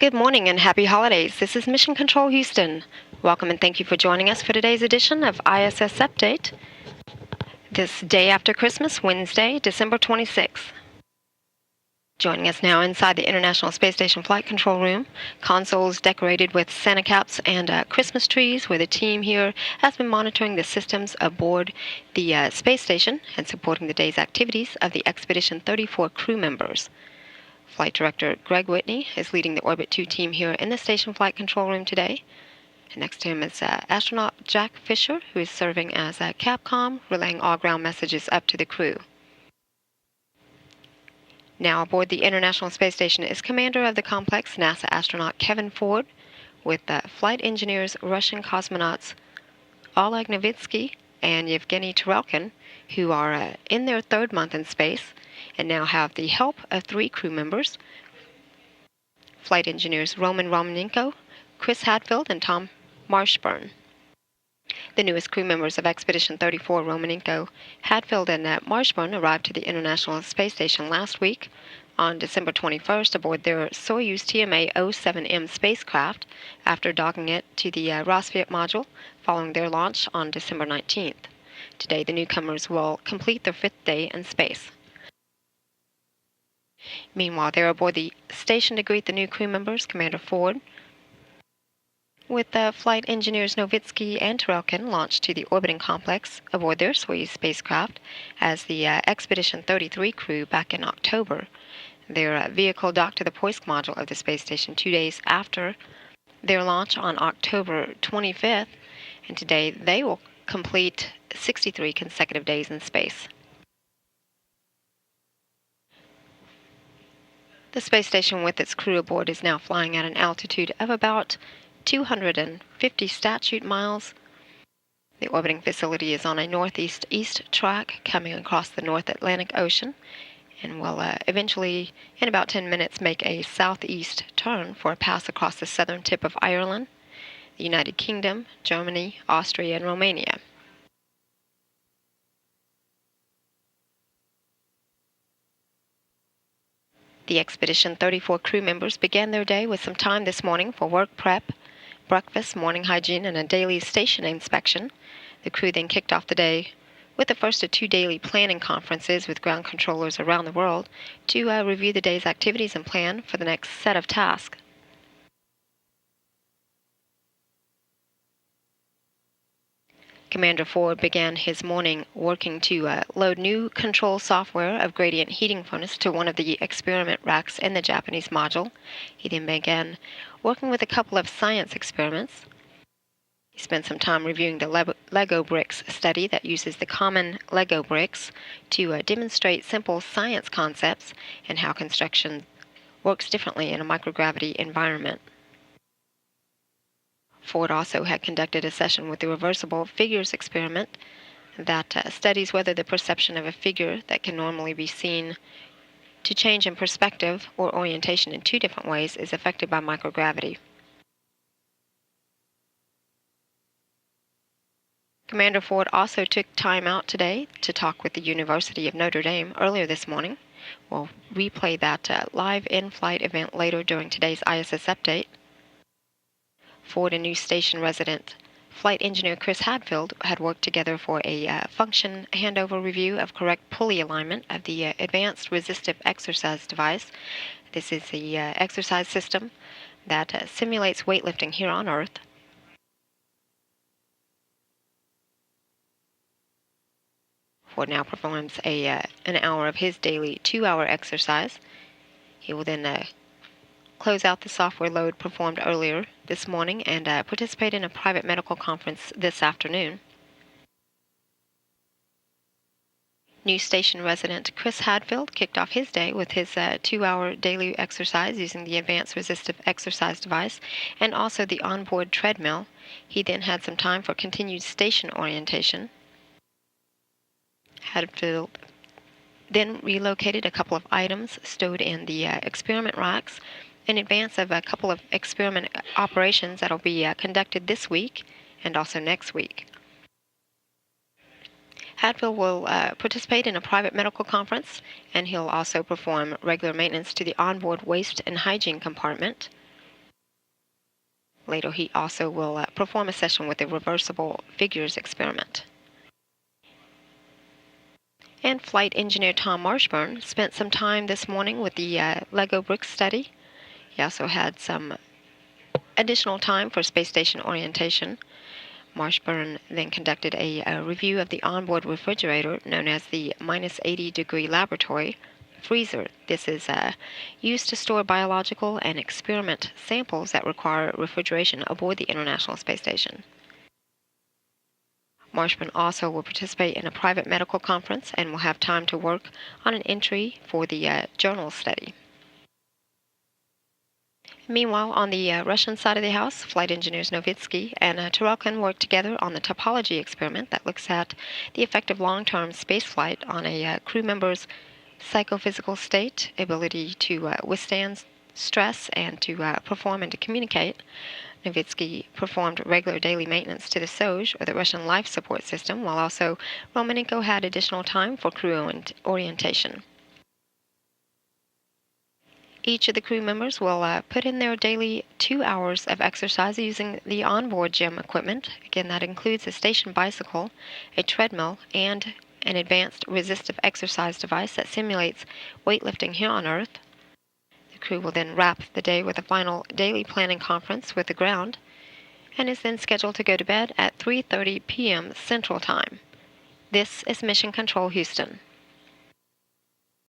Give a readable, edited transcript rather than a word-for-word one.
Good morning and happy holidays. This is Mission Control Houston. Welcome and thank you for joining us for today's edition of ISS Update, this day after Christmas, Wednesday, December 26th. Joining us now inside the International Space Station Flight Control Room, consoles decorated with Santa caps and Christmas trees, where the team here has been monitoring the systems aboard the space station and supporting the day's activities of the Expedition 34 crew members. Flight Director Greg Whitney is leading the Orbit 2 team here in the station flight control room today. And next to him is astronaut Jack Fisher, who is serving as Capcom, relaying all ground messages up to the crew. Now aboard the International Space Station is Commander of the complex, NASA astronaut Kevin Ford, with flight engineers Russian cosmonauts Oleg Novitsky and Yevgeny Tarelkin, who are in their third month in space and now have the help of 3 crew members, flight engineers Roman Romanenko, Chris Hadfield, and Tom Marshburn. The newest crew members of Expedition 34, Romanenko, Hadfield, and Marshburn, arrived to the International Space Station last week on December 21st aboard their Soyuz TMA-07M spacecraft after docking it to the Rassvet module following their launch on December 19th. Today, the newcomers will complete their 5th day in space. Meanwhile, they're aboard the station to greet the new crew members, Commander Ford, with flight engineers Novitsky and Tarelkin launched to the orbiting complex aboard their Soyuz spacecraft as the Expedition 33 crew back in October. Their vehicle docked to the Poisk module of the space station 2 days after their launch on October 25th, and today they will complete 63 consecutive days in space. The space station with its crew aboard is now flying at an altitude of about 250 statute miles. The orbiting facility is on a northeast-east track coming across the North Atlantic Ocean and will eventually, in about 10 minutes, make a southeast turn for a pass across the southern tip of Ireland, the United Kingdom, Germany, Austria, and Romania. The Expedition 34 crew members began their day with some time this morning for work prep, breakfast, morning hygiene, and a daily station inspection. The crew then kicked off the day with the first of 2 daily planning conferences with ground controllers around the world to review the day's activities and plan for the next set of tasks. Commander Ford began his morning working to load new control software of gradient heating furnace to one of the experiment racks in the Japanese module. He then began working with a couple of science experiments. He spent some time reviewing the Lego bricks study that uses the common Lego bricks to demonstrate simple science concepts and how construction works differently in a microgravity environment. Ford also had conducted a session with the reversible figures experiment that studies whether the perception of a figure that can normally be seen to change in perspective or orientation in 2 different ways is affected by microgravity. Commander Ford also took time out today to talk with the University of Notre Dame earlier this morning. We'll replay that live in-flight event later during today's ISS Update. Ford and new station resident flight engineer Chris Hadfield had worked together for a function handover review of correct pulley alignment of the Advanced Resistive Exercise device. This is the exercise system that simulates weightlifting here on Earth. Ford now performs an hour of his daily 2-hour exercise. He will then close out the software load performed earlier this morning and participate in a private medical conference this afternoon. New station resident Chris Hadfield kicked off his day with his 2-hour daily exercise using the Advanced Resistive Exercise device and also the onboard treadmill. He then had some time for continued station orientation. Hadfield then relocated a couple of items stowed in the experiment racks in advance of a couple of experiment operations that will be conducted this week and also next week. Hadfield will participate in a private medical conference, and he'll also perform regular maintenance to the onboard waste and hygiene compartment. Later, he also will perform a session with the reversible figures experiment. And flight engineer Tom Marshburn spent some time this morning with the Lego bricks study. He also had some additional time for space station orientation. Marshburn then conducted a review of the onboard refrigerator known as the minus 80-degree laboratory freezer. This is used to store biological and experiment samples that require refrigeration aboard the International Space Station. Marshburn also will participate in a private medical conference and will have time to work on an entry for the journal study. Meanwhile, on the Russian side of the house, flight engineers Novitsky and Tarelkin worked together on the topology experiment that looks at the effect of long-term spaceflight on a crew member's psychophysical state, ability to withstand stress, and to perform and to communicate. Novitsky performed regular daily maintenance to the SOJ, or the Russian Life Support System, while also Romanenko had additional time for crew orientation. Each of the crew members will put in their daily 2 hours of exercise using the onboard gym equipment. Again, that includes a station bicycle, a treadmill, and an advanced resistive exercise device that simulates weightlifting here on Earth. The crew will then wrap the day with a final daily planning conference with the ground and is then scheduled to go to bed at 3:30 p.m. Central Time. This is Mission Control Houston.